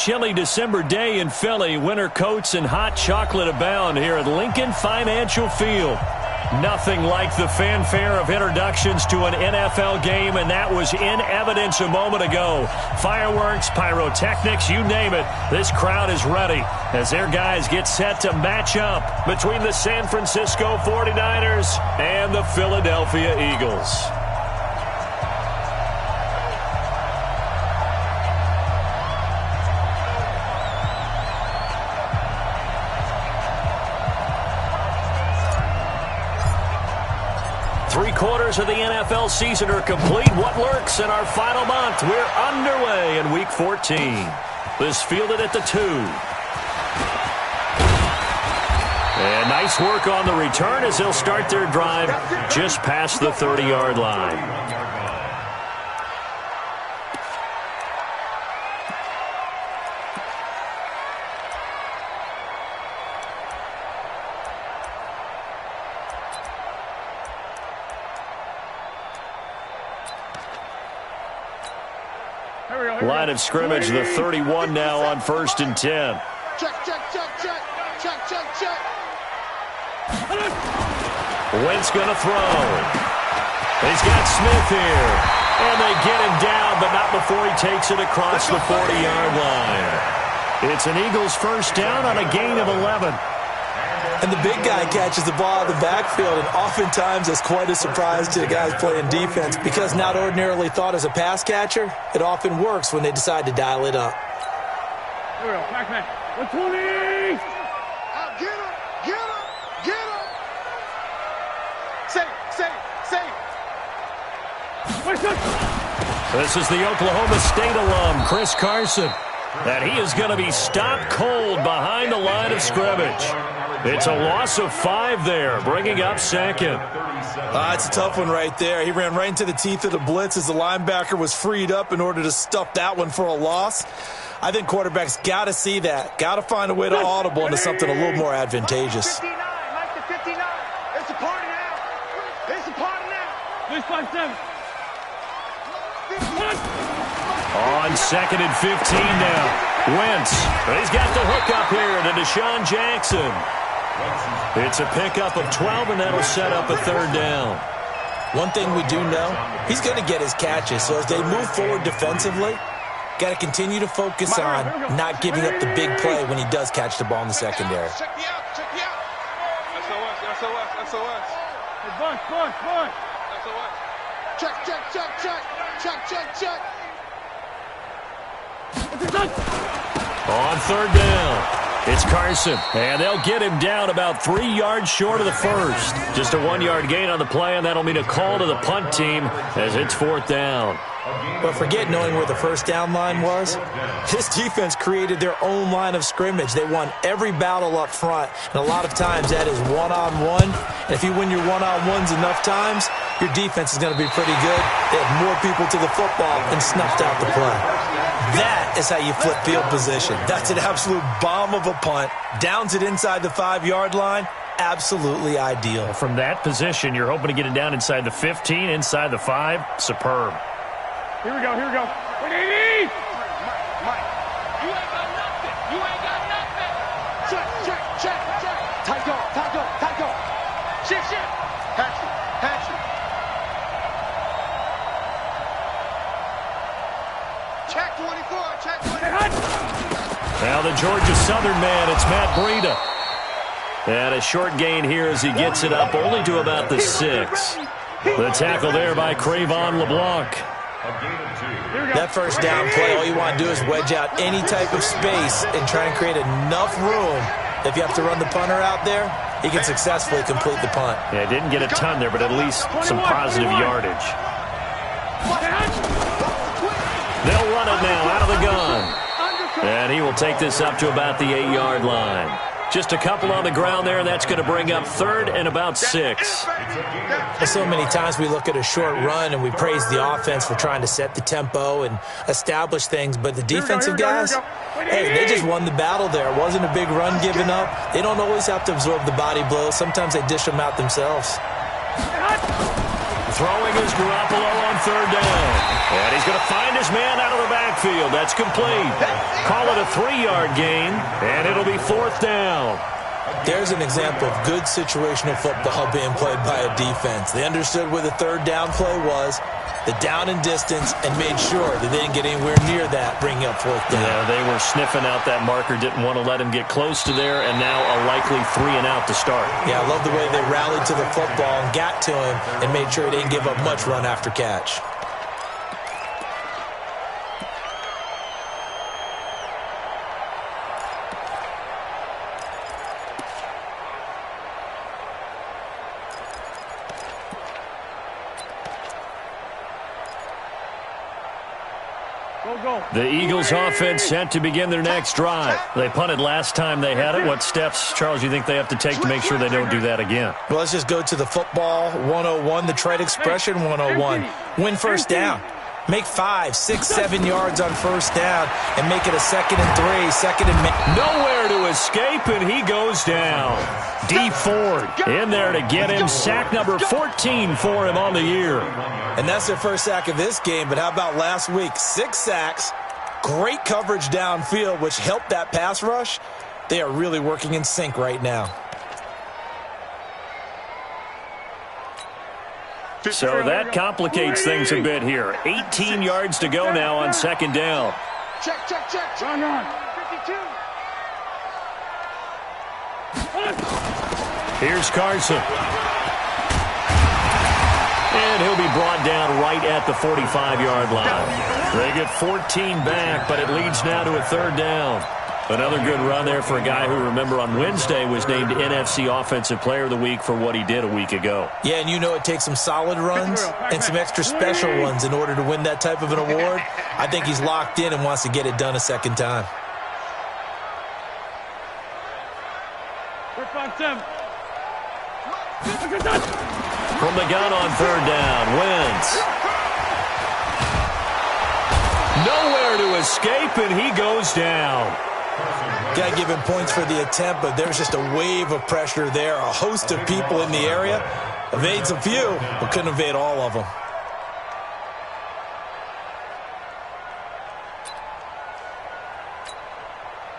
Chilly December day in Philly. Winter coats and hot chocolate abound here at Lincoln Financial Field. Nothing like the fanfare of introductions to an NFL game, and that was in evidence a moment ago. Fireworks, pyrotechnics, you name it. This crowd is ready as their guys get set to match up between the San Francisco 49ers and the Philadelphia Eagles. Three-quarters of the NFL season are complete. What lurks in our final month? We're underway in Week 14. This fielded at the 2. And nice work on the return as they'll start their drive just past the 30-yard line. Line of scrimmage, the 31 now on 1st and 10. Check. Wentz going to throw. He's got Smith here. And they get him down, but not before he takes it across the 40-yard line. It's an Eagles first down on a gain of 11. And the big guy catches the ball out of the backfield, and oftentimes it's quite a surprise to the guys playing defense because not ordinarily thought as a pass catcher, it often works when they decide to dial it up. Here we go, back. 120! Get him! Save! This is the Oklahoma State alum, Chris Carson. And he is going to be stopped cold behind the line of scrimmage. It's a loss of 5 there, bringing up second. It's a tough one right there. He ran right into the teeth of the blitz as the linebacker was freed up in order to stuff that one for a loss. I think quarterbacks got to see that. Got to find a way to audible into something a little more advantageous. 59, Mike to 59. It's a party now. This 5-7. On 2nd and 15 now. Wentz. He's got the hook up here to Deshaun Jackson. It's a pickup of 12, and that'll set up a 3rd down. One thing we do know, he's going to get his catches. So as they move forward defensively, got to continue to focus on not giving up the big play when he does catch the ball in the secondary. Check me out. SOS. Hey, Buck. SOS. Check. On 3rd down, it's Carson, and they'll get him down about 3 yards short of the first. Just a 1-yard gain on the play, and that'll mean a call to the punt team as it's 4th down. But forget knowing where the first down line was. This defense created their own line of scrimmage. They won every battle up front, and a lot of times that is one-on-one. And if you win your one-on-ones enough times, your defense is going to be pretty good. They have more people to the football and snuffed out the play. That is how you flip field position. That's an absolute bomb of a punt. Downs it inside the 5-yard line. Absolutely ideal. From that position, you're hoping to get it down inside the 15, inside the 5. Superb. Here we go. 180! Mike. You ain't got nothing. Check. Tight go. Shift. Hatchet. Check 24. Now the Georgia Southern man, it's Matt Breida. And a short gain here as he gets it up only to about the 6. The tackle there by Crayvon LeBlanc. That first down play, all you want to do is wedge out any type of space and try and create enough room. If you have to run the punter out there, he can successfully complete the punt. Yeah, didn't get a ton there, but at least some positive yardage. They'll run it now out of the gun. And he will take this up to about the 8-yard line. Just a couple on the ground there, and that's going to bring up 3rd and about 6. So many times we look at a short run and we praise the offense for trying to set the tempo and establish things, but the defensive guys, hey, they just won the battle there. It wasn't a big run given up. They don't always have to absorb the body blows. Sometimes they dish them out themselves. Throwing is Garoppolo on third down. And he's going to find his man out of the backfield. That's complete. Call it a 3-yard gain, and it'll be fourth down. There's an example of good situational football being played by a defense. They understood where the third down play was, the down and distance, and made sure that they didn't get anywhere near that, bringing up fourth down. Yeah, they were sniffing out that marker, didn't want to let him get close to there, and now a likely 3 and out to start. Yeah, I love the way they rallied to the football and got to him and made sure he didn't give up much run after catch. The Eagles offense set to begin their next drive. They punted last time they had it. What steps, Charles, you think they have to take to make sure they don't do that again? Well, let's just go to the football 101, the trade expression 101. Win first down. Make 5, 6, 7 yards on first down and make it a 2nd and 3, second and... Nowhere to escape, and he goes down. D. Ford in there to get him. Sack number 14 for him on the year. And that's their first sack of this game, but how about last week? 6 sacks, great coverage downfield, which helped that pass rush. They are really working in sync right now. So that complicates things a bit here. 18 yards to go now on second down. Check. Run. 52. Here's Carson. And he'll be brought down right at the 45-yard line. They get 14 back, but it leads now to a third down. Another good run there for a guy who, remember, on Wednesday was named NFC Offensive Player of the Week for what he did a week ago. Yeah, and you know it takes some solid runs and some extra special ones in order to win that type of an award. I think he's locked in and wants to get it done a second time. From the gun on third down, Wentz. Nowhere to escape, and he goes down. Got to give him points for the attempt, but there's just a wave of pressure there. A host of people in the area. Evades a few, but couldn't evade all of them.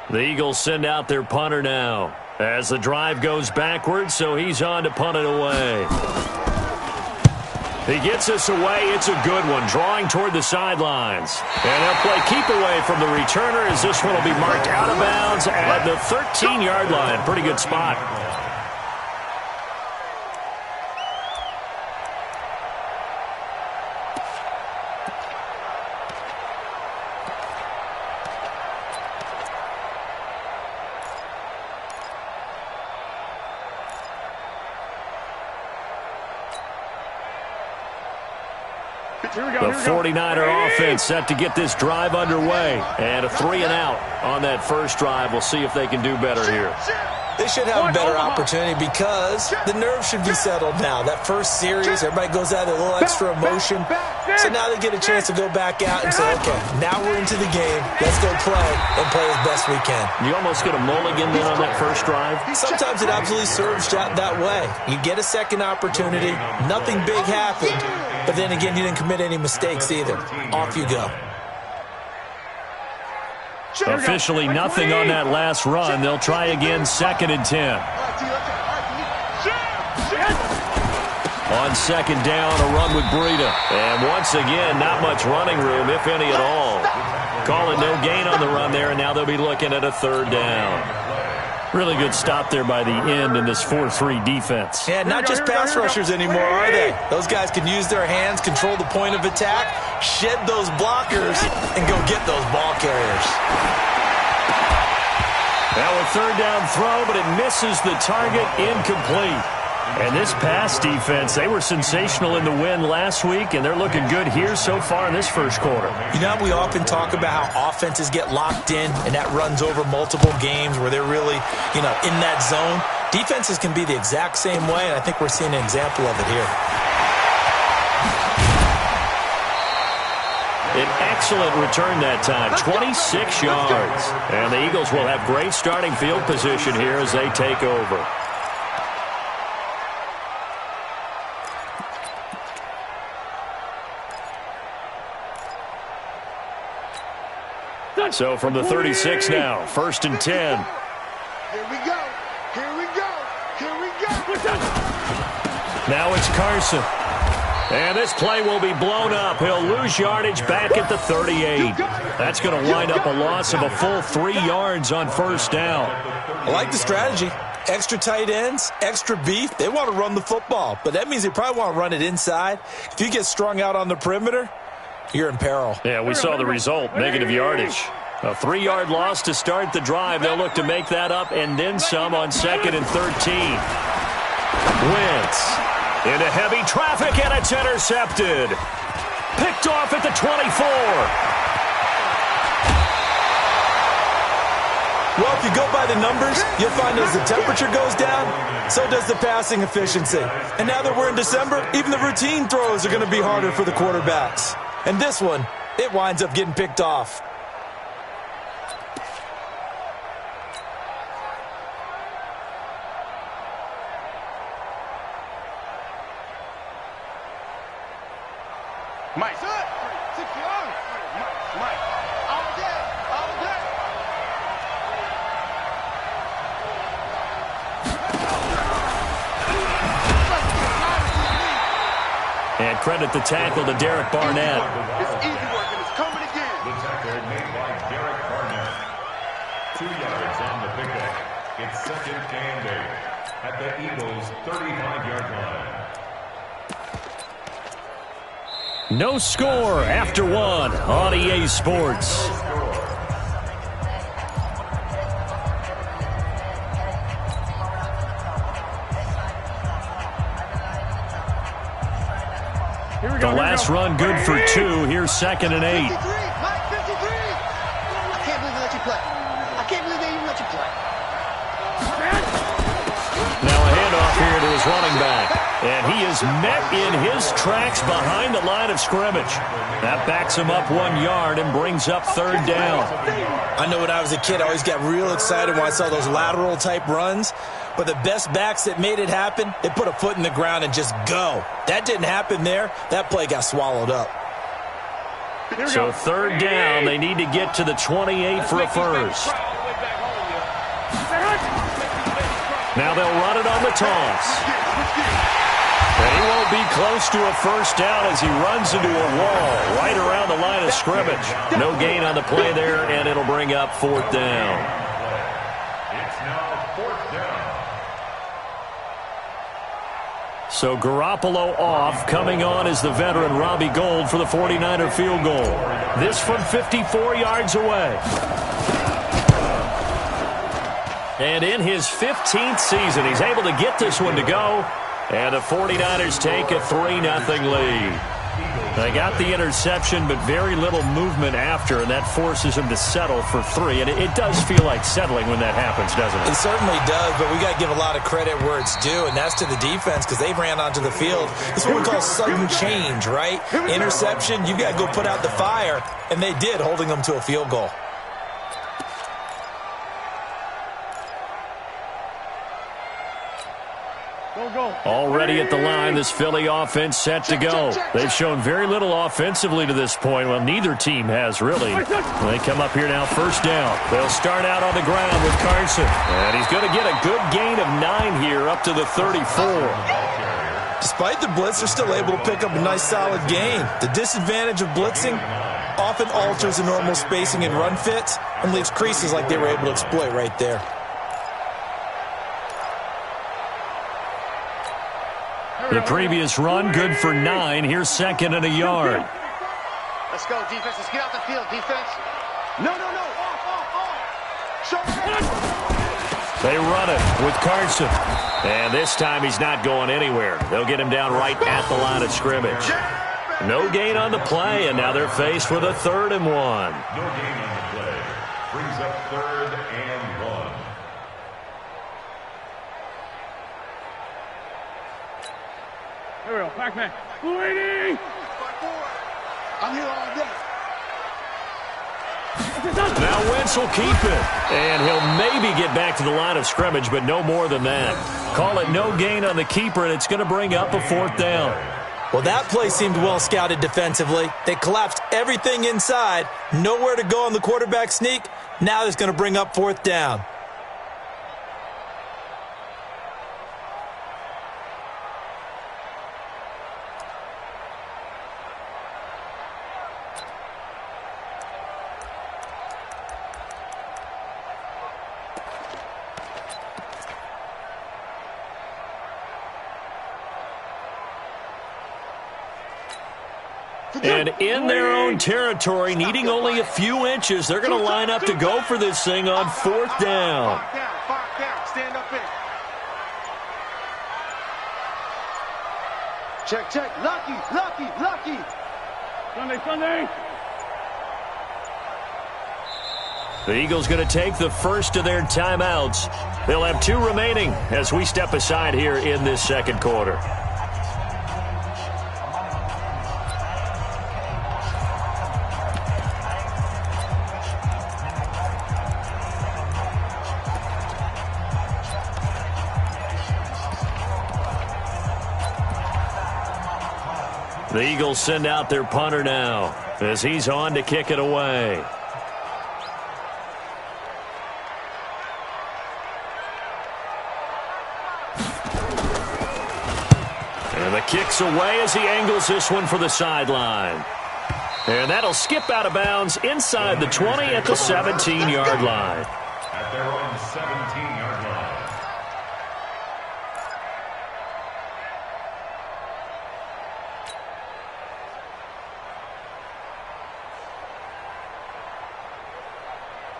The Eagles send out their punter now as the drive goes backwards, so he's on to punt it away. He gets us away. It's a good one, drawing toward the sidelines. And they'll play keep away from the returner as this one will be marked out of bounds at the 13-yard line. Pretty good spot. The 49er offense set to get this drive underway. And a 3 and out on that first drive. We'll see if they can do better here. They should have a better opportunity because the nerves should be settled now. That first series, everybody goes out with a little extra emotion. So now they get a chance to go back out and say, okay, now we're into the game. Let's go play and play as best we can. You almost get a mulligan then on that first drive? Sometimes it absolutely serves that way. You get a second opportunity. Nothing big happened. But then again, you didn't commit any mistakes either. Off you go. Officially nothing on that last run. They'll try again, 2nd and 10. On second down, a run with Breida. And once again, not much running room, if any at all. Call it no gain on the run there, and now they'll be looking at a third down. Really good stop there by the end in this 4-3 defense. Yeah, not just pass rushers anymore, are they? Those guys can use their hands, control the point of attack, shed those blockers, and go get those ball carriers. Now a third down throw, but it misses the target, incomplete. And this pass defense, they were sensational in the win last week, and they're looking good here so far in this first quarter. You know, we often talk about how offenses get locked in, and that runs over multiple games where they're really, in that zone. Defenses can be the exact same way, and I think we're seeing an example of it here. An excellent return that time, 26 yards. And the Eagles will have great starting field position here as they take over. So from the 36 now, 1st and 10. Here we go. Here we go. Here we go. Now it's Carson. And this play will be blown up. He'll lose yardage back at the 38. That's going to wind up a loss of a full 3 yards on 1st down. I like the strategy. Extra tight ends, extra beef. They want to run the football, but that means they probably want to run it inside. If you get strung out on the perimeter, you're in peril. Yeah, we saw the result, negative yardage. A 3-yard loss to start the drive. They'll look to make that up and then some on 2nd and 13. Wentz into heavy traffic, and it's intercepted. Picked off at the 24. Well, if you go by the numbers, you'll find as the temperature goes down, so does the passing efficiency. And now that we're in December, even the routine throws are going to be harder for the quarterbacks. And this one, it winds up getting picked off. Mike. Mike. All day. And credit the tackle to Derek Barnett. It's easy work, and it's coming again. The tackle made by Derek Barnett. 2 yards on the pickup. It's 2nd and 8 at the Eagles' 35-yard line. No score after 1 on EA Sports. The last run good for 2. Here's 2nd and 8. Mike, 53. I can't believe they let you play. I can't believe they even let you play. Now a handoff here to his running back. And he is met in his tracks behind the line of scrimmage. That backs him up 1 yard and brings up 3rd down. I know when I was a kid, I always got real excited when I saw those lateral-type runs. But the best backs that made it happen, they put a foot in the ground and just go. That didn't happen there. That play got swallowed up. So 3rd down, they need to get to the 28 for a first. Now they'll run it on the toss. And he won't be close to a first down as he runs into a wall right around the line of scrimmage. No gain on the play there, and it'll bring up 4th down. It's now 4th down. So Garoppolo off. Coming on is the veteran Robbie Gould for the 49er field goal. This from 54 yards away. And in his 15th season, he's able to get this one to go. And the 49ers take a 3-0 lead. They got the interception, but very little movement after, and that forces him to settle for 3. And it does feel like settling when that happens, doesn't it? It certainly does, but we got to give a lot of credit where it's due, and that's to the defense because they ran onto the field. It's what we call sudden change, right? Interception, you got to go put out the fire, and they did, holding them to a field goal. Already at the line, this Philly offense set to go. They've shown very little offensively to this point. Well, neither team has, really. They come up here now, 1st down. They'll start out on the ground with Carson. And he's going to get a good gain of 9 here up to the 34. Despite the blitz, they're still able to pick up a nice, solid gain. The disadvantage of blitzing often alters the normal spacing and run fits and leaves creases like they were able to exploit right there. The previous run, good for 9. Here's 2nd and a yard. Let's go, defense. Let's get out the field, defense. No. They run it with Carson. And this time he's not going anywhere. They'll get him down right at the line of scrimmage. No gain on the play, and now they're faced with a 3rd and 1. No gain on the play. Brings up 3rd and 1. Here we go. Back man. Lady! I'm here all day. Now Wentz will keep it. And he'll maybe get back to the line of scrimmage, but no more than that. Call it no gain on the keeper, and it's going to bring up a 4th down. Well, that play seemed well scouted defensively. They collapsed everything inside. Nowhere to go on the quarterback sneak. Now it's going to bring up 4th down. And in their own territory, needing only a few inches, they're going to line up to go for this thing on 4th down. Stand up in. Check. Lucky. Sunday. The Eagles going to take the first of their timeouts. They'll have 2 remaining as we step aside here in this second quarter. The Eagles send out their punter now as he's on to kick it away. And the kick's away as he angles this one for the sideline. And that'll skip out of bounds inside the 20 at the 17-yard line. At their own 17-yard line.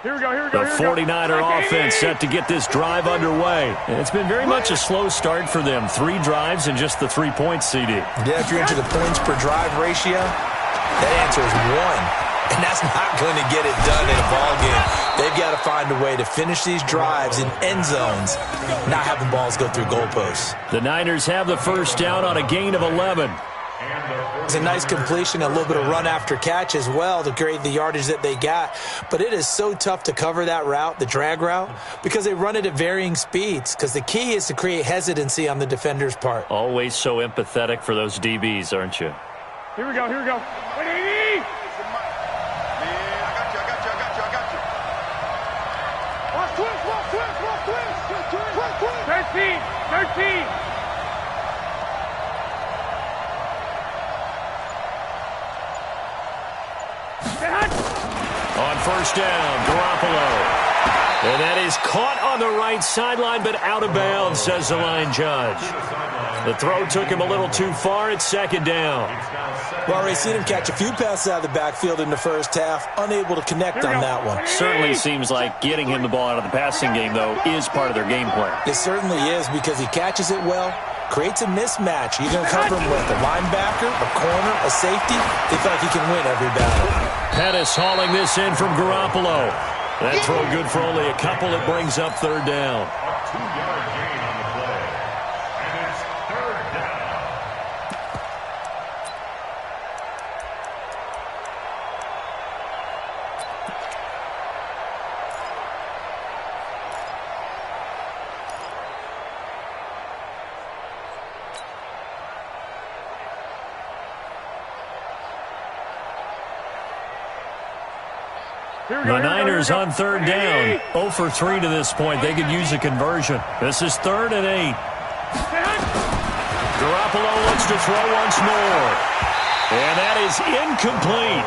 Here we go. The 49er offense set to get this drive underway. And it's been very much a slow start for them. 3 drives and just the 3 points, CD. Yeah, if you're into the points per drive ratio, that answer is 1. And that's not going to get it done in a ball game. They've got to find a way to finish these drives in end zones, not having balls go through goalposts. The Niners have the first down on a gain of 11. It's a nice completion, a little bit of run after catch as well to create the yardage that they got. But it is so tough to cover that route, the drag route, because they run it at varying speeds. Because the key is to create hesitancy on the defender's part. Always so empathetic for those DBs, aren't you? Here we go. Wait, man, I got you. 13. On first down, Garoppolo. And that is caught on the right sideline, but out of bounds, says the line judge. The throw took him a little too far. It's second down. Well, we've seen him catch a few passes out of the backfield in the first half, unable to connect on that one. Certainly seems like getting him the ball out of the passing game, though, is part of their game plan. It certainly is, because he catches it well, creates a mismatch. You're going to cover him with a linebacker, a corner, a safety. They feel like he can win every battle. Pettis hauling this in from Garoppolo. That throw good for only a couple. It brings up third down. A 2-yard gain on the play. And it's third down. The Niners on third down. 0 for 3 to this point. They could use a conversion. This is 3rd and 8. Garoppolo looks to throw once more. And that is incomplete.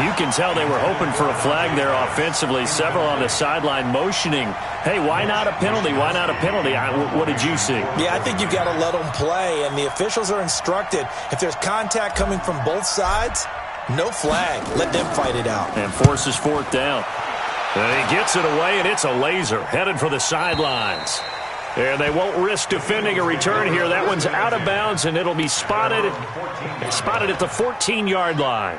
You can tell they were hoping for a flag there offensively. Several on the sideline motioning. Hey, why not a penalty? Why not a penalty? What did you see? Yeah, I think you've got to let them play. And the officials are instructed, if there's contact coming from both sides, no flag. Let them fight it out. And forces 4th down. And he gets it away, and it's a laser headed for the sidelines. And they won't risk defending a return here. That one's out of bounds, and it'll be spotted at the 14-yard line.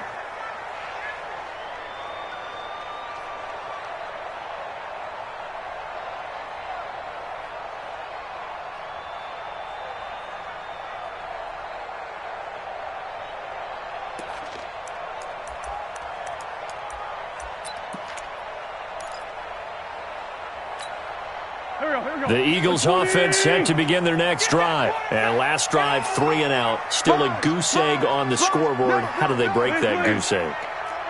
The Eagles offense set to begin their next drive. And last drive, 3 and out. Still a goose egg on the scoreboard. How do they break that goose egg?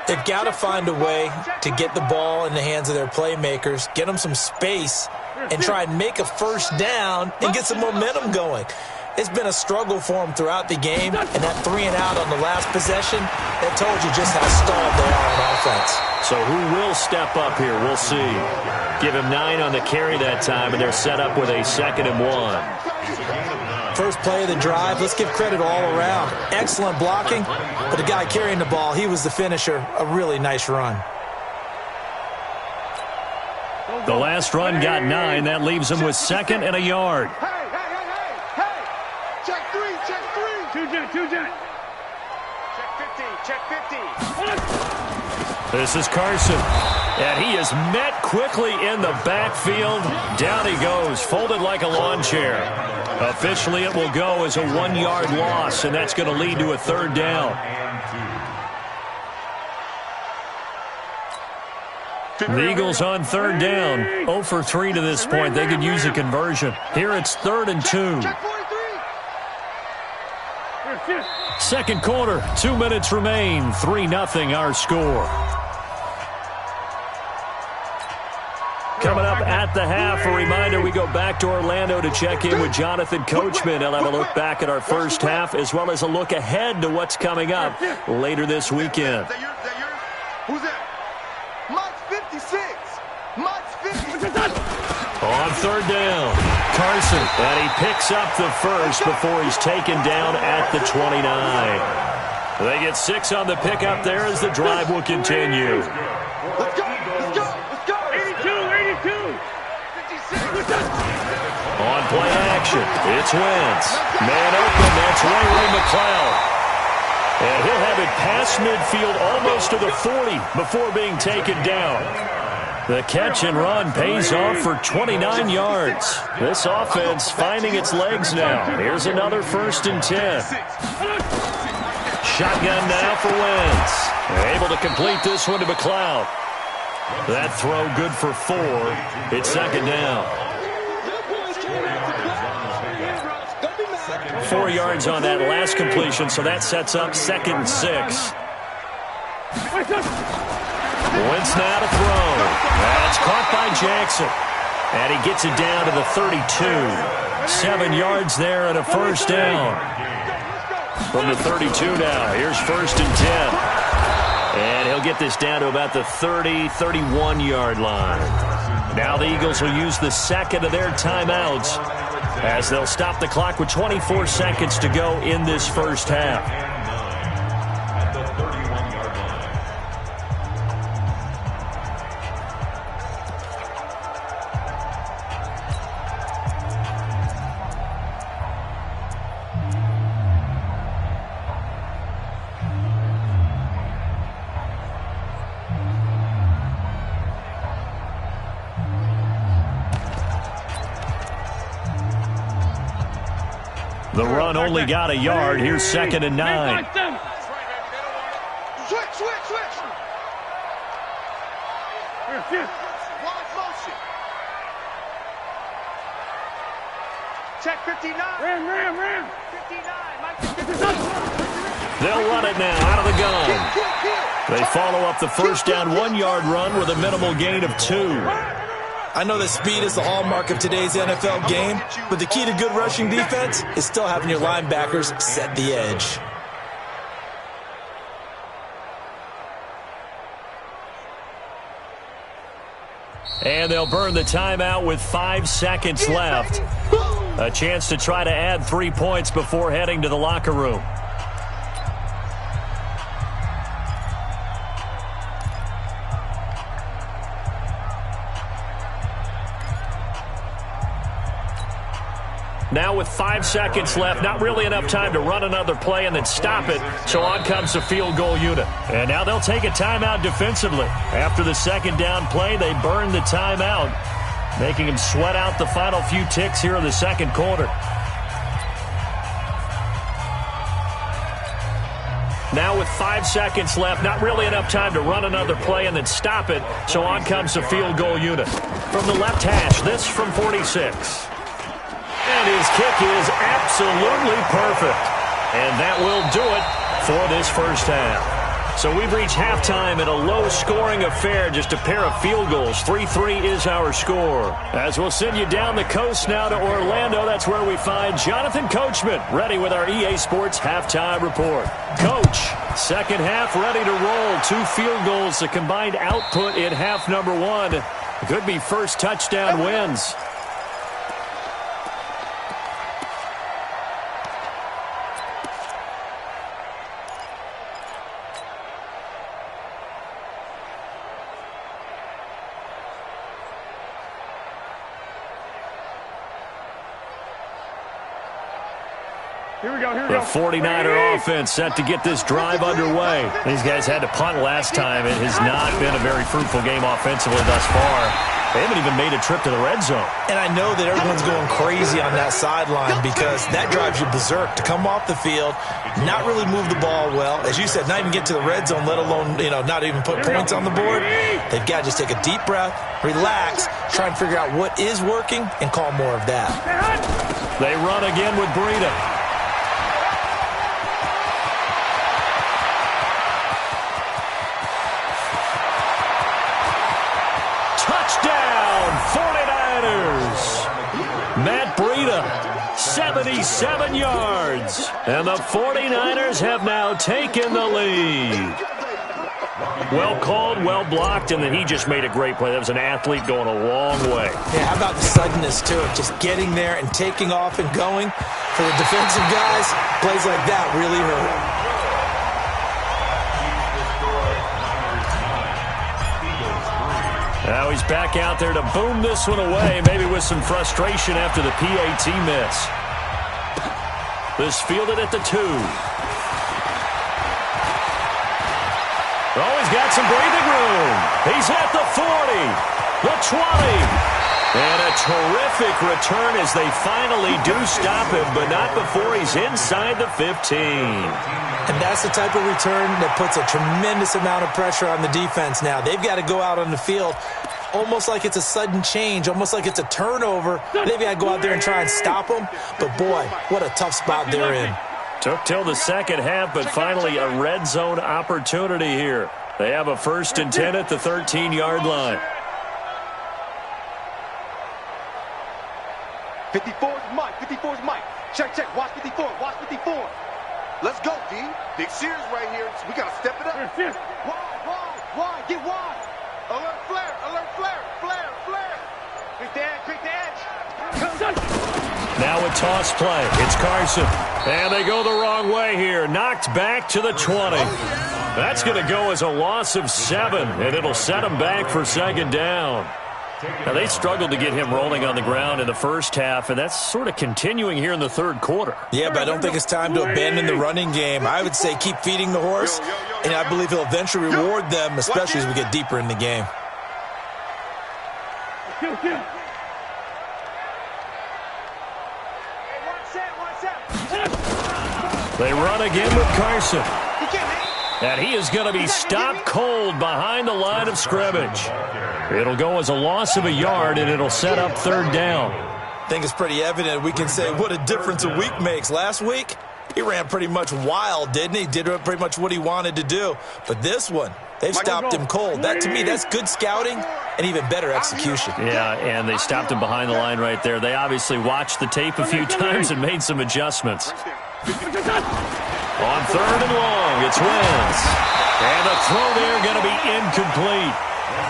They've got to find a way to get the ball in the hands of their playmakers, get them some space, and try and make a first down and get some momentum going. It's been a struggle for them throughout the game, and that 3 and out on the last possession, that told you just how stalled they are on offense. So who will step up here? We'll see. Give him 9 on the carry that time, and they're set up with a 2nd and 1. First play of the drive, let's give credit all around. Excellent blocking, but the guy carrying the ball, he was the finisher. A really nice run. The last run got 9. That leaves him with 2nd and a yard. Check 3. Two jet. Check 50. This is Carson. And he is met quickly in the backfield. Down he goes, folded like a lawn chair. Officially, it will go as a 1-yard loss, and that's going to lead to a 3rd down. The Eagles on 3rd down. 0 for 3 to this point. They could use a conversion. Here it's 3rd and 2. Second quarter, 2 minutes remain. 3-0 our score. Coming up at the half, a reminder, we go back to Orlando to check in with Jonathan Coachman. He'll have a look back at our first half as well as a look ahead to what's coming up later this weekend. Who's that? Mike's 56. Mike's 56. On 3rd down, Carson, and he picks up the first before he's taken down at the 29. They get 6 on the pickup there as the drive will continue. Let's go. 82. 56. On play action, it's Wentz. Man open, that's Ray McLeod. And he'll have it past midfield almost to the 40 before being taken down. The catch and run pays off for 29 yards. This offense finding its legs now. Here's another 1st and 10. Shotgun now for Wentz. Able to complete this one to McLeod. That throw good for 4. It's 2nd down. 4 yards on that last completion, so that sets up 2nd and 6. Wentz now to throw. That's caught by Jackson. And he gets it down to the 32. 7 yards there and a 1st down. From the 32 now, here's 1st and 10. And he'll get this down to about the 30, 31-yard line. Now the Eagles will use the 2nd of their timeouts as they'll stop the clock with 24 seconds to go in this first half. At the 31-yard line. The run only got a yard. Here's 2nd and 9. Switch. Check 59. Ram. 59. They'll run it now out of the gun. They follow up the 1st down 1-yard run with a minimal gain of 2. I know that speed is the hallmark of today's NFL game, but the key to good rushing defense is still having your linebackers set the edge. And they'll burn the timeout with 5 seconds left. A chance to try to add 3 points before heading to the locker room. Now with 5 seconds left, not really enough time to run another play and then stop it. So on comes the field goal unit. And now they'll take a timeout defensively. After the 2nd down play, they burn the timeout, making them sweat out the final few ticks here in the 2nd quarter. Now with 5 seconds left, not really enough time to run another play and then stop it, so on comes the field goal unit. From the left hash, this from 46. And his kick is absolutely perfect. And that will do it for this first half. So we've reached halftime in a low-scoring affair, just a pair of field goals. 3-3 is our score. As we'll send you down the coast now to Orlando, that's where we find Jonathan Coachman, ready with our EA Sports halftime report. Coach, second half ready to roll. 2 field goals, the combined output in half number 1. Could be first touchdown wins. Here we go. The 49er offense set to get this drive underway. These guys had to punt last time. It has not been a very fruitful game offensively thus far. They haven't even made a trip to the red zone. And I know that everyone's going crazy on that sideline because that drives you berserk to come off the field, not really move the ball well. As you said, not even get to the red zone, let alone, not even put points on the board. They've got to just take a deep breath, relax, try and figure out what is working, and call more of that. They run again with Breida. Touchdown, 49ers. Matt Breida, 77 yards. And the 49ers have now taken the lead. Well called, well blocked, and then he just made a great play. That was an athlete going a long way. Yeah, how about the suddenness to it? Just getting there and taking off and going. For the defensive guys, plays like that really hurt. Now he's back out there to boom this one away, maybe with some frustration after the PAT miss. This fielded at the 2. Oh, he's got some breathing room. He's at the 40, the 20. And a terrific return as they finally do stop him, but not before he's inside the 15. And that's the type of return that puts a tremendous amount of pressure on the defense now. They've got to go out on the field almost like it's a sudden change, almost like it's a turnover. They've got to go out there and try and stop them. But, boy, what a tough spot they're in. Took till the second half, but finally a red zone opportunity here. They have a 1st and 10 at the 13-yard line. 54's Mike. 54's Mike. Check. Watch 54. Watch 54. Let's go, D. Big Sears right here. So we got to step it up. Wide. Get wide. Alert flare. Flare. Quick the edge. Now a toss play. It's Carson. And they go the wrong way here. Knocked back to the 20. That's going to go as a loss of 7, and it'll set them back for second down. Now, they struggled to get him rolling on the ground in the first half, and that's sort of continuing here in the third quarter. Yeah, but I don't think it's time to abandon the running game. I would say keep feeding the horse, and I believe he'll eventually reward them, especially as we get deeper in the game. They run again with Carson. And he is going to be stopped cold behind the line of scrimmage. It'll go as a loss of a yard, and it'll set up third down. I think it's pretty evident. We can say what a difference a week makes. Last week, he ran pretty much wild, didn't he? Did pretty much what he wanted to do. But this one, they've stopped him cold. That, to me, that's good scouting and even better execution. Yeah, and they stopped him behind the line right there. They obviously watched the tape a few times and made some adjustments. On third and long, it's Wentz. And the throw there going to be incomplete.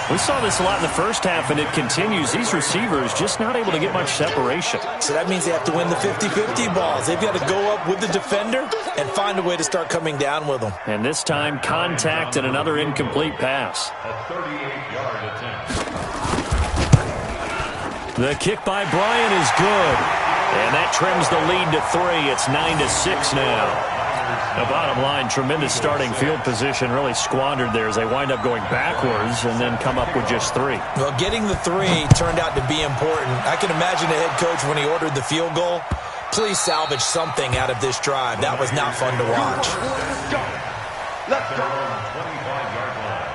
We saw this a lot in the first half, and it continues. These receivers just not able to get much separation. So that means they have to win the 50-50 balls. They've got to go up with the defender and find a way to start coming down with them. And this time, contact and another incomplete pass. A 38-yard attempt. The kick by Bryant is good. And that trims the lead to 3. It's 9-6 now. The bottom line, tremendous starting field position, really squandered there as they wind up going backwards and then come up with just 3. Well, getting the 3 turned out to be important. I can imagine the head coach when he ordered the field goal. Please salvage something out of this drive. That was not fun to watch. their own 25-yard line.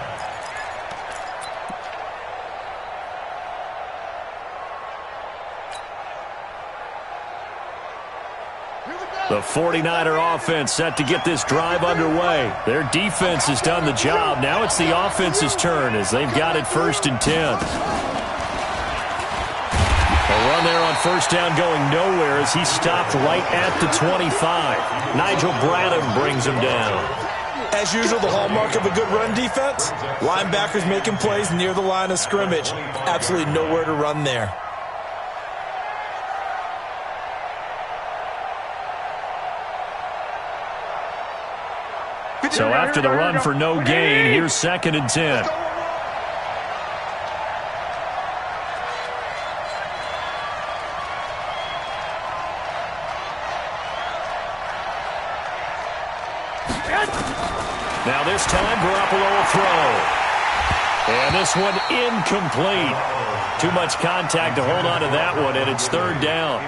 The 49er offense set to get this drive underway. Their defense has done the job. Now it's the offense's turn as they've got it 1st and 10. A run there on 1st down going nowhere as he stopped right at the 25. Nigel Bradham brings him down. As usual, the hallmark of a good run defense, linebackers making plays near the line of scrimmage. Absolutely nowhere to run there. So after the run for no gain, here's 2nd and 10. Now this time, Garoppolo will throw. And this one incomplete. Too much contact to hold on to that one, and it's 3rd down.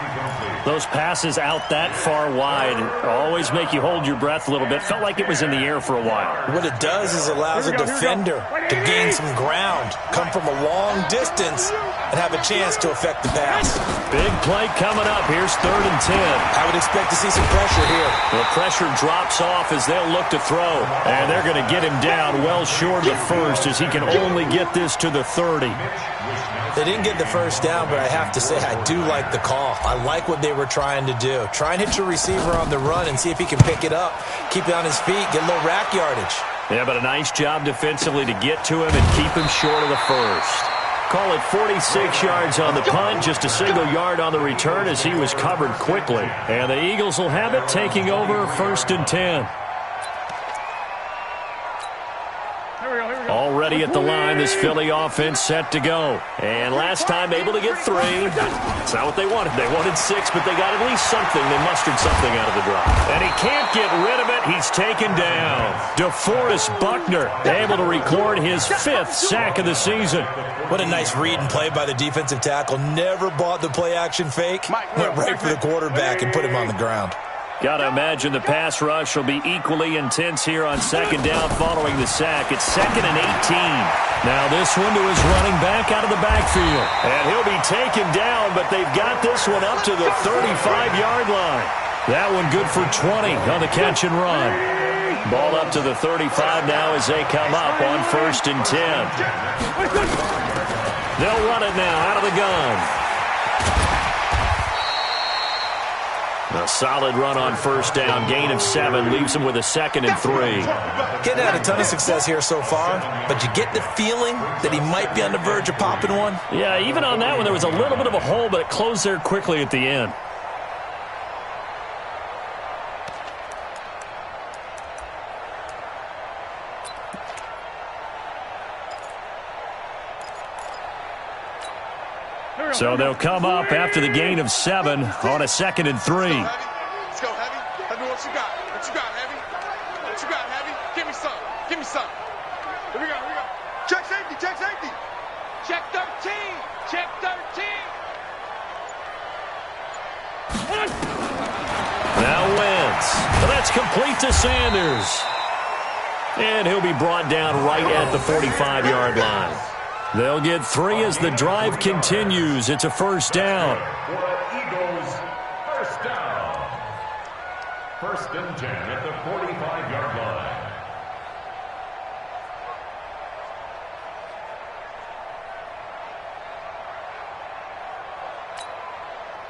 Those passes out that far wide always make you hold your breath a little bit. Felt like it was in the air for a while. What it does is allows a defender to gain some ground, come from a long distance, and have a chance to affect the pass. Big play coming up. Here's 3rd and 10. I would expect to see some pressure here. The pressure drops off as they'll look to throw. And they're going to get him down well short of the 1st as he can only get this to the 30. They didn't get the 1st down, but I have to say I do like the call. I like what they were trying to do. Try and hit your receiver on the run and see if he can pick it up. Keep it on his feet, get a little rack yardage. Yeah, but a nice job defensively to get to him and keep him short of the 1st. Call it 46 yards on the punt, just a single yard on the return as he was covered quickly. And the Eagles will have it taking over 1st and 10. Already at the line, this Philly offense set to go. And last time able to get 3. That's not what they wanted. They wanted 6, but they got at least something. They mustered something out of the drive. And he can't get rid of it. He's taken down. DeForest Buckner able to record his 5th sack of the season. What a nice read and play by the defensive tackle. Never bought the play-action fake. Went right for the quarterback and put him on the ground. Got to imagine the pass rush will be equally intense here on 2nd down following the sack. It's 2nd and 18. Now this one to his running back out of the backfield. And he'll be taken down, but they've got this one up to the 35-yard line. That one good for 20 on the catch and run. Ball up to the 35 now as they come up on 1st and 10. They'll run it now out of the gun. A solid run on 1st down. Gain of 7 leaves him with a 2nd and 3. Getting had a ton of success here so far, but you get the feeling that he might be on the verge of popping one. Yeah, even on that one, there was a little bit of a hole, but it closed there quickly at the end. So they'll come up after the gain of 7 on a 2nd and 3. Let's go, Heavy. Let me know what you got. What you got, Heavy? What you got, Heavy? Give me some. Give me some. Here we go. Here we go. Check safety. Check safety. Check 13. Check 13. Now Wentz. That's complete to Sanders. And he'll be brought down right at the 45-yard line. They'll get 3 as the drive continues. It's a 1st down. For the Eagles, 1st down. 1st and 10 at the 45-yard line.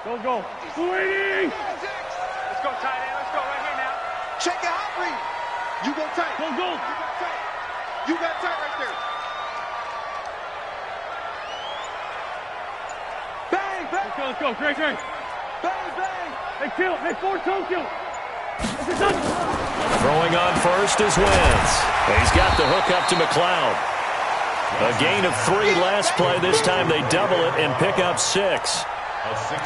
Go. 280. Let's go, tight end. Let's go right here now. Check your hot read. You go tight. Go. You got tight. You got tight right there. Bang. Let's go. Great. Bang, bang. Hey, kill. Hey, 4 toe kill. It's a touch. Throwing on 1st is Wentz. He's got the hook up to McLeod. A gain of 3 last play. This time they double it and pick up 6.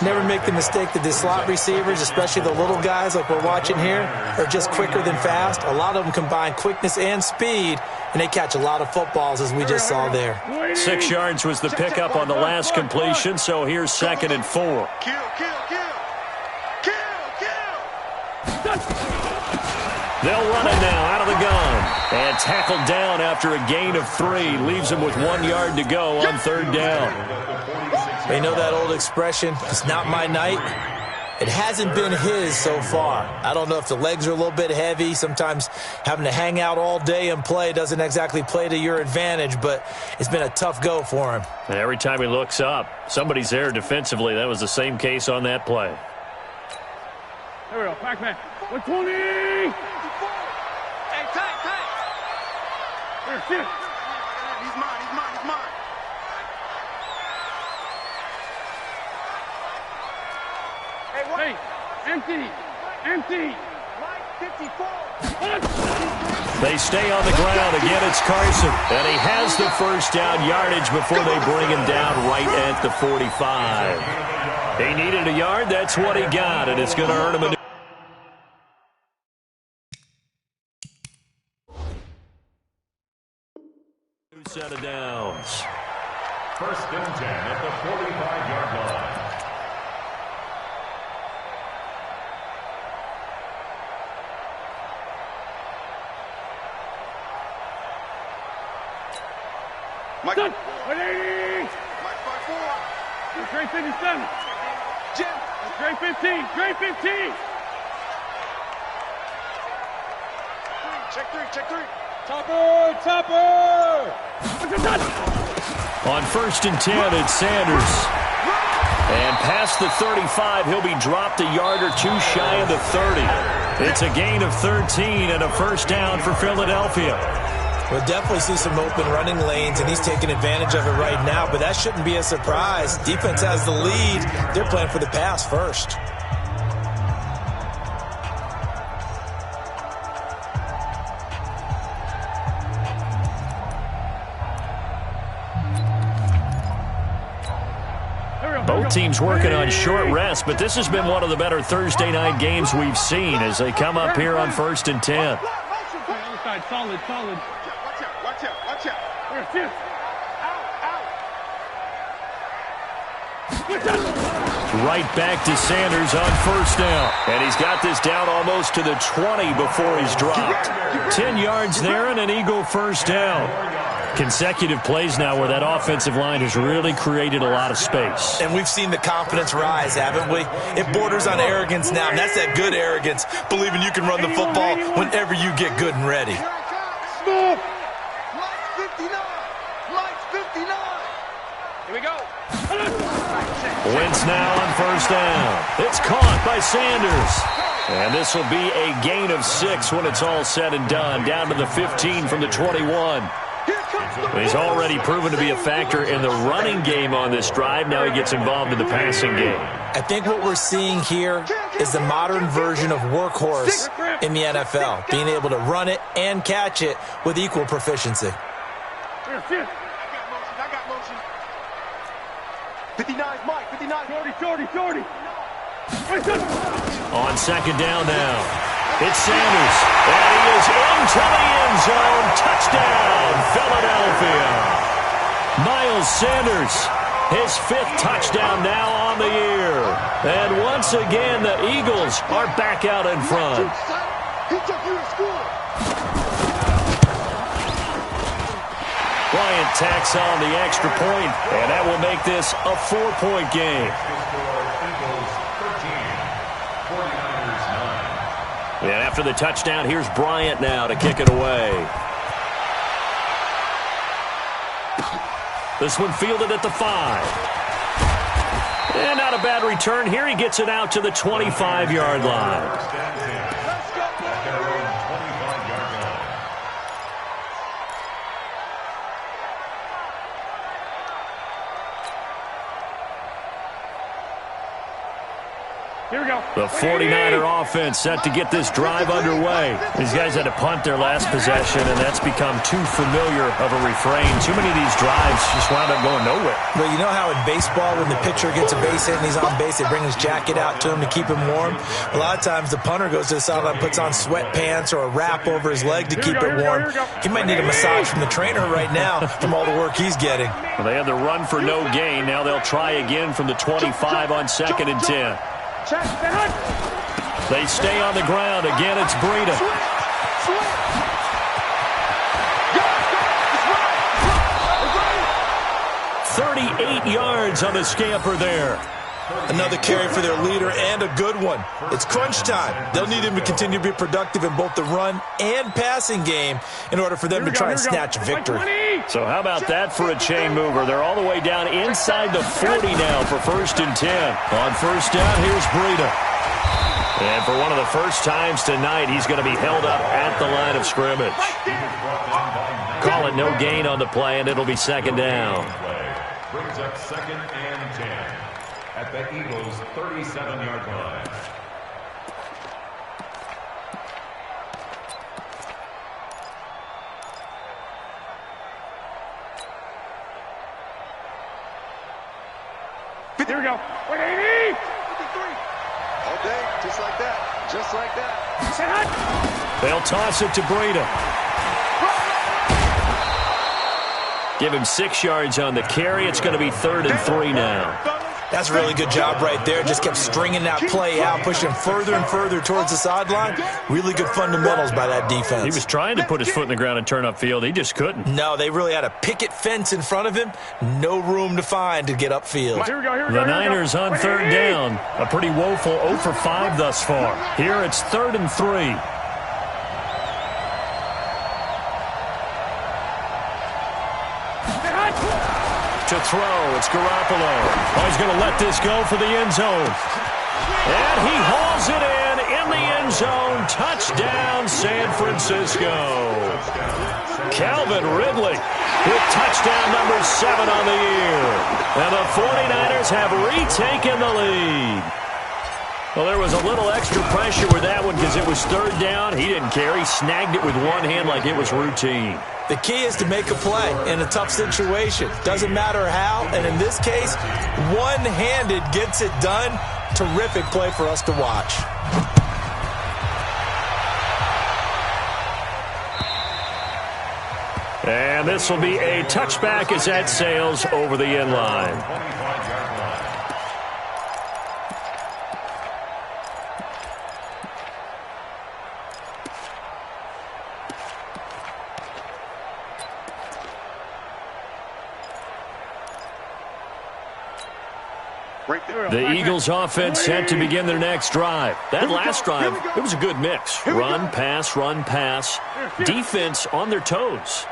Never make the mistake that the slot receivers, especially the little guys like we're watching here, are just quicker than fast. A lot of them combine quickness and speed, and they catch a lot of footballs, as we just saw there. 6 yards was the pickup on the last completion, so here's 2nd and 4. Kill. They'll run it now out of the gun. And tackled down after a gain of 3. Leaves him with 1 yard to go on 3rd down. You know that old expression, it's not my night? It hasn't been his so far. I don't know if the legs are a little bit heavy. Sometimes having to hang out all day and play doesn't exactly play to your advantage, but it's been a tough go for him. And every time he looks up, somebody's there defensively. That was the same case on that play. There we go. Back man. 120. Hey, tight. Here, sit. He's mine. Hey, empty. Mike, 54. They stay on the ground. Again, it's Carson. And he has the first down yardage before they bring him down right at the 45. He needed a yard. That's what he got, and it's going to earn him a new set of downs. 1st and 10 at the 45-yard line. Mike. 180. Mike 5-4. Trey 57. Jim. Trey 15. Check 3. Topper. On 1st and 10, it's Sanders. And past the 35, he'll be dropped a yard or 2 shy of the 30. It's a gain of 13 and a first down for Philadelphia. We'll definitely see some open running lanes, and he's taking advantage of it right now, but that shouldn't be a surprise. Defense has the lead. They're playing for the pass first. Both teams working on short rest, but this has been one of the better Thursday night games we've seen as they come up here on 1st and 10. Solid. Watch out. Here, sit. Right back to Sanders on 1st down. And he's got this down almost to the 20 before he's dropped. 10 yards there and an Eagle first down. Consecutive plays now where that offensive line has really created a lot of space. And we've seen the confidence rise, haven't we? It borders on arrogance now, and that's that good arrogance, believing you can run the football whenever you get good and ready. Move. Mike 59. Here we go. Wentz now on 1st down. It's caught by Sanders. And this will be a gain of 6 when it's all said and done, down to the 15 from the 21. He's already proven to be a factor in the running game on this drive. Now he gets involved in the passing game. I think what we're seeing here is the modern version of workhorse in the NFL, being able to run it and catch it with equal proficiency. Here, sit. I got motion. 59's Mike. 59. Shorty. On 2nd down now. It's Sanders, and he is into the end zone. Touchdown, Philadelphia. Miles Sanders, his 5th touchdown now on the year. And once again, the Eagles are back out in front. He took you to school. Bryant tacks on the extra point, and that will make this a 4-point game. And after the touchdown, here's Bryant now to kick it away. This one fielded at the 5. And not a bad return here. He gets it out to the 25-yard line. Here we go. The 49er offense set to get this drive underway. These guys had to punt their last possession, and that's become too familiar of a refrain. Too many of these drives just wound up going nowhere. Well, you know how in baseball, when the pitcher gets a base hit and he's on base, they bring his jacket out to him to keep him warm? A lot of times the punter goes to the sideline, puts on sweatpants or a wrap over his leg to keep it warm. He might need a massage from the trainer right now from all the work he's getting. Well, they had the run for no gain. Now they'll try again from the 25 on 2nd and 10. They stay on the ground. Again, it's Breida. 38 yards on the scamper there. Another carry for their leader and a good one. It's crunch time. They'll need him to continue to be productive in both the run and passing game in order for them to try and snatch a victory. So how about that for a chain mover? They're all the way down inside the 40 now for 1st and 10. On 1st down, here's Breida. And for one of the first times tonight, he's going to be held up at the line of scrimmage. Call it no gain on the play, and it'll be 2nd down. Brings up 2nd and 10 at the Eagles' 37-yard line. Here we go. 180. 53. All day, just like that. Just like that. They'll toss it to Breida. Give him 6 yards on the carry. It's going to be 3rd and 3 now. That's a really good job right there. Just kept stringing that play out, pushing further and further towards the sideline. Really good fundamentals by that defense. He was trying to put his foot in the ground and turn upfield. He just couldn't. No, they really had a picket fence in front of him. No room to find to get upfield. The Niners on 3rd down. A pretty woeful 0 for 5 thus far. Here it's 3rd and 3. To throw, it's Garoppolo. Oh, he's going to let this go for the end zone. And he hauls it in the end zone. Touchdown, San Francisco. Calvin Ridley with touchdown number 7 on the year. And the 49ers have retaken the lead. Well, there was a little extra pressure with that one because it was 3rd down. He didn't care. He snagged it with one hand like it was routine. The key is to make a play in a tough situation. Doesn't matter how, and in this case, one-handed gets it done. Terrific play for us to watch. And this will be a touchback as that sails over the end line. The Eagles offense set to begin their next drive. That last drive, it was a good mix. Run, pass, defense on their toes.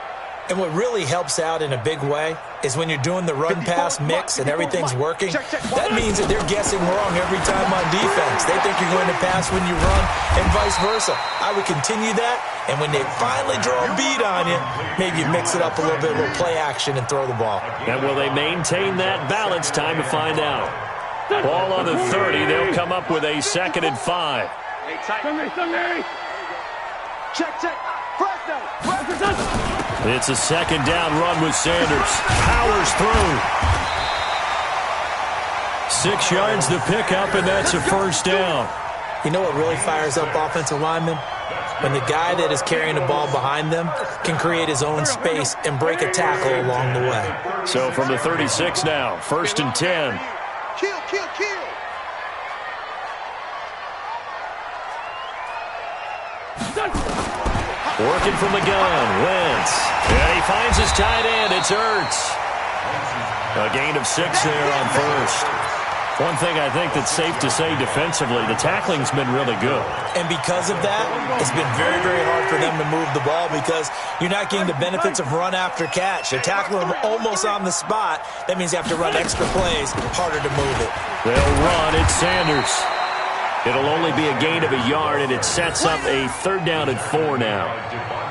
And what really helps out in a big way is when you're doing the run-pass mix and everything's working, that means that they're guessing wrong every time on defense. They think you're going to pass when you run and vice versa. I would continue that, and when they finally draw a beat on you, maybe you mix it up a little bit, a little play action, and throw the ball. And will they maintain that balance? Time to find out. Ball on the 30. They'll come up with a 2nd and 5. Sunday. Check. It's a 2nd down run with Sanders. Powers through. 6 yards the pickup, and that's a 1st down. You know what really fires up offensive linemen? When the guy that is carrying the ball behind them can create his own space and break a tackle along the way. So from the 36 now, 1st and 10. Kill. Working from the gun, Wentz. And he finds his tight end. It's Ertz. A gain of 6 there on 1st. One thing I think that's safe to say defensively, the tackling's been really good. And because of that, it's been very, very hard for them to move the ball because you're not getting the benefits of run after catch. They're tackling them almost on the spot. That means you have to run extra plays, harder to move it. They'll run. It's Sanders. It'll only be a gain of a yard, and it sets up a 3rd down and 4 now.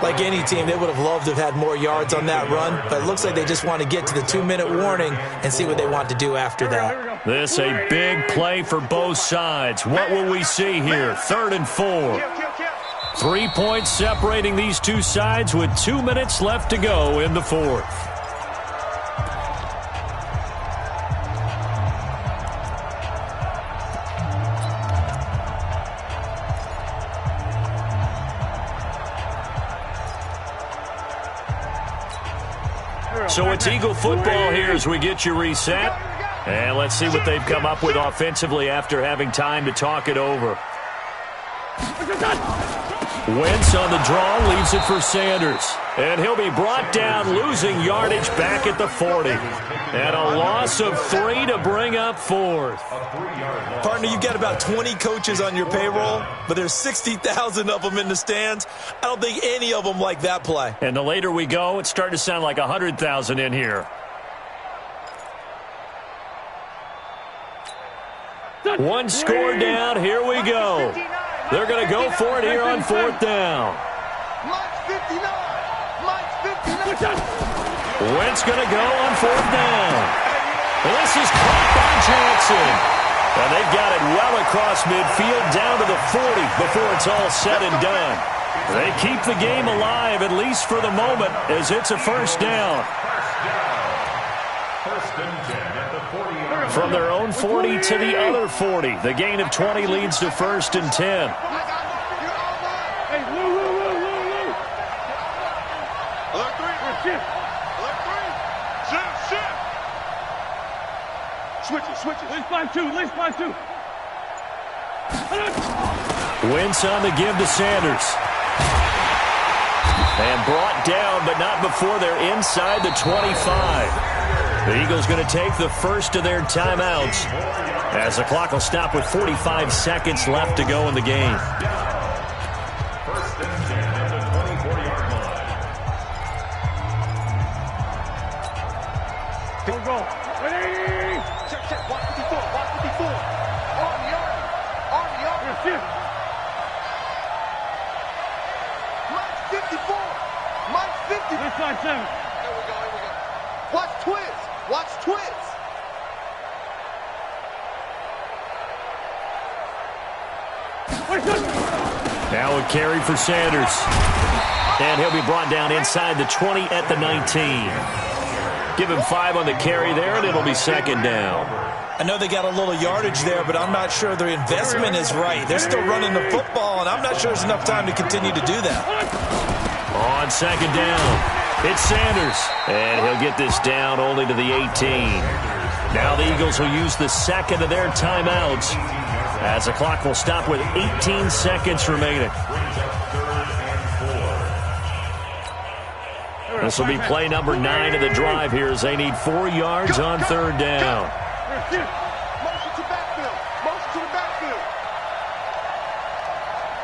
Like any team, they would have loved to have had more yards on that run, but it looks like they just want to get to the 2-minute warning and see what they want to do after that. This a big play for both sides. What will we see here? 3rd and 4. 3 points separating these two sides with 2 minutes left to go in the 4th. So it's Eagle football here as we get you reset. And let's see what they've come up with offensively after having time to talk it over. Wentz on the draw, leaves it for Sanders. And he'll be brought down, losing yardage back at the 40. And a loss of 3 to bring up 4th. Partner, you've got about 20 coaches on your payroll, but there's 60,000 of them in the stands. I don't think any of them like that play. And the later we go, it's starting to sound like 100,000 in here. One score down, here we go. They're going to go for it here on 4th down. Wentz going to go on 4th down. And this is caught by Johnson. And they've got it well across midfield down to the 40 before it's all said and done. They keep the game alive, at least for the moment, as it's a 1st down. From their own 40 to the other 40. The gain of 20 leads to 1st and 10. Switch it. Let's 5-2. Wentz on the give to Sanders. And brought down, but not before they're inside the 25. The Eagles going to take the first of their timeouts as the clock will stop with 45 seconds left to go in the game. 1st and 10 at the 24-yard line. Go. Ready? Check. Watch 54. Army. Shift. Mike's 54. Mike's 50. Let's 5-7. Here we go. Watch twins. Now a carry for Sanders. And he'll be brought down inside the 20 at the 19. Give him 5 on the carry there, and it'll be 2nd down. I know they got a little yardage there, but I'm not sure their investment is right. They're still running the football, and I'm not sure there's enough time to continue to do that. On 2nd down, it's Sanders. And he'll get this down only to the 18. Now the Eagles will use the 2nd of their timeouts as the clock will stop with 18 seconds remaining. This will be play number 9 of the drive here as they need 4 yards on 3rd down. Motion to the backfield.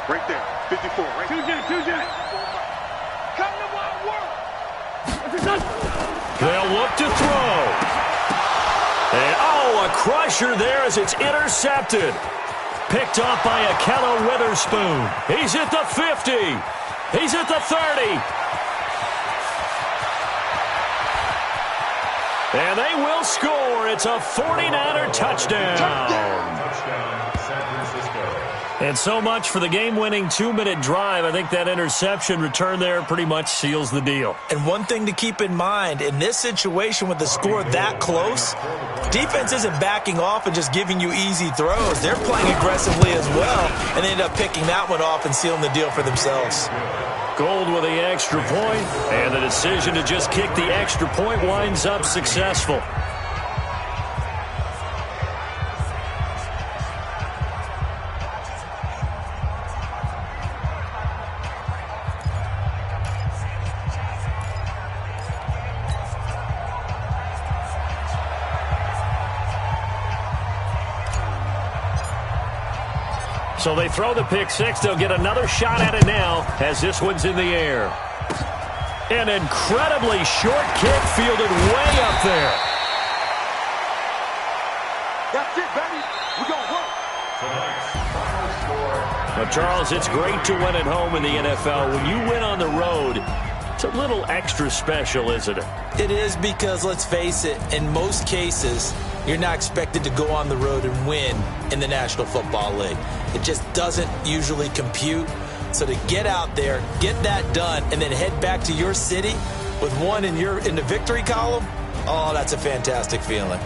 Right there. 54. Right there. Two jet. Come to my work. They'll look to throw. And, a crusher there as it's intercepted. Picked off by Akello Witherspoon. He's at the 50. He's at the 30. And they will score. It's a 49er touchdown. Touchdown, San Francisco. And so much for the game-winning 2-minute drive. I think that interception return there pretty much seals the deal. And one thing to keep in mind, in this situation with the score that close, defense isn't backing off and just giving you easy throws. They're playing aggressively as well, and they end up picking that one off and sealing the deal for themselves. Gold with the extra point, and the decision to just kick the extra point winds up successful. So they throw the pick six. They'll get another shot at it now as this one's in the air. An incredibly short kick fielded way up there. That's it, baby. We're going to work. Tonight's final score. Well, Charles, it's great to win at home in the NFL. When you win on the road, it's a little extra special, isn't it? It is because, let's face it, in most cases, you're not expected to go on the road and win in the National Football League. It just doesn't usually compute. So to get out there, get that done, and then head back to your city with one in the victory column, oh, that's a fantastic feeling.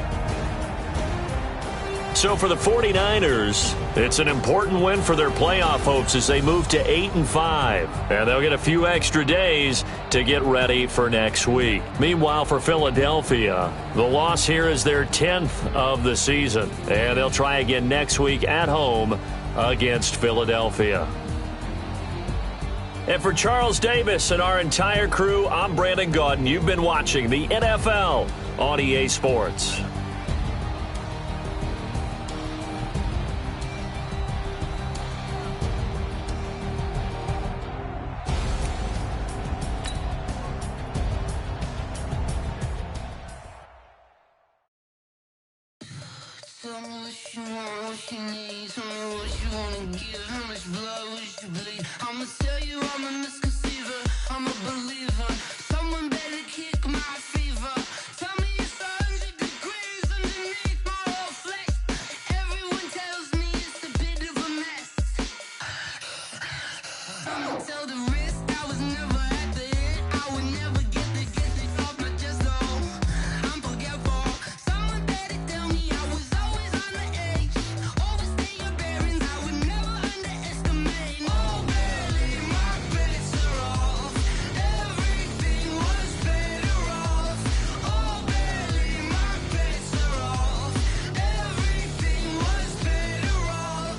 So for the 49ers, it's an important win for their playoff hopes as they move to 8-5. And they'll get a few extra days to get ready for next week. Meanwhile, for Philadelphia, the loss here is their 10th of the season. And they'll try again next week at home against Philadelphia. And for Charles Davis and our entire crew, I'm Brandon Gaudin. You've been watching the NFL on EA Sports. Tell me what you want, what you need. Tell me what you wanna give. How much blood would you bleed? I'ma tell you I'm a misconceiver. I'm a believer. Someone better kick my fever. Tell me it's 100 degrees underneath my whole flesh. Everyone tells me it's a bit of a mess. I'ma tell the risk I was never at the end. I would never get it off my chest though. I'm forgetful. Someone better tell me I was always on the edge. Overstay your bearings, I would never underestimate. Oh, barely, my bets are off. Everything was better off. Oh, barely, my bets are off. Everything was better off.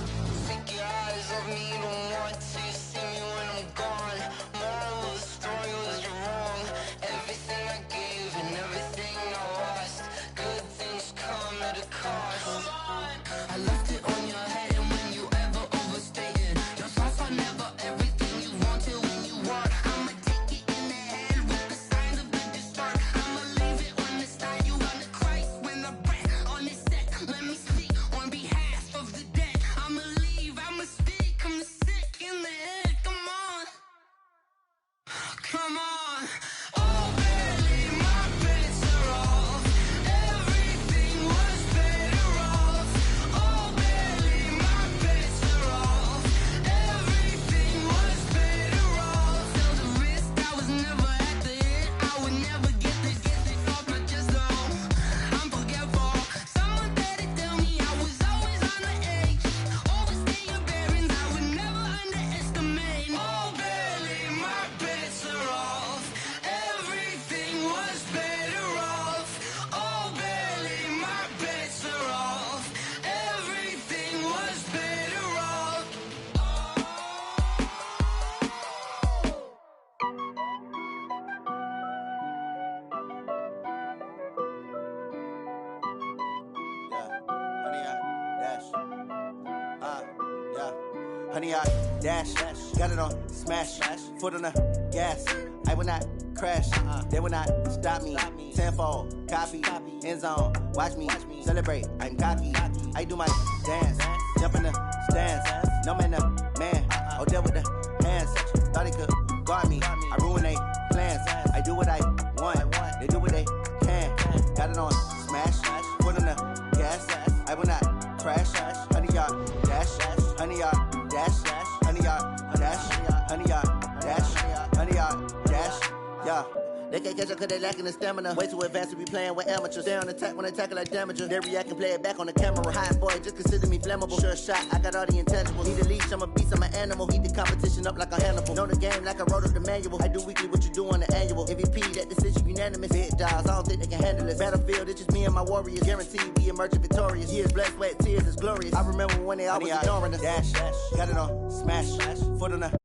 Take your eyes off me, don't want to see me when I'm gone. Moral of the story was you're wrong. Everything I gave and everything I lost. Good things come at a cost. I left it on your head, and when you ever overstated, your thoughts are never everything you wanted when you want. I'ma take it in the head with the signs of the distort. I'ma leave it on the side. You on the Christ when the breath on this set. Let me speak on behalf of the dead. I'ma leave, I'ma speak. I'm sick in the head. Come on, come on. Oh, barely, my bets are off. Everything was better off. Oh, barely, my bets are off. Everything was better off. Tell the risk I was never at the end. I would never get it off my chest though. I'm forgetful. Someone better tell me I was always on the edge. Overstay your bearings, I would never underestimate. Oh, barely, my bets are off. Everything was better off. Oh, barely, my bets are off. Everything was better off. Honey, I dash, got it on smash, foot on the gas. I will not crash, they will not stop me. Tenfold, copy, end zone, watch me celebrate. I'm cocky, I do my dance, jump in the stands. No man, the man, oh, deal with the hands. Thought he could guard me, I ruin they plans. I do what I want, they do what they can. Got it on smash, foot on the gas. I will not crash, honey, y'all dash, honey, y'all dash, honey, y'all dash, honey, y'all dash, honey, y'all dash, yeah. They can't catch up cause they lacking the stamina. Way too advanced to be playing with amateurs. Stay on attack when they tackle like damager. They react and play it back on the camera. Hot boy, just consider me flammable. Sure shot, I got all the intangibles. Need a leash, I'm a beast, I'm an animal. Heat the competition up like a Hannibal. Know the game like I wrote up the manual. I do weekly what you do on the annual. MVP, that decision unanimous. Big dogs, I don't think they can handle it. Battlefield, it's just me and my warriors. Guaranteed we emerging victorious. Years, blood, sweat, tears, it's glorious. I remember when they always ignoring us. Dash, got it on smash, foot on the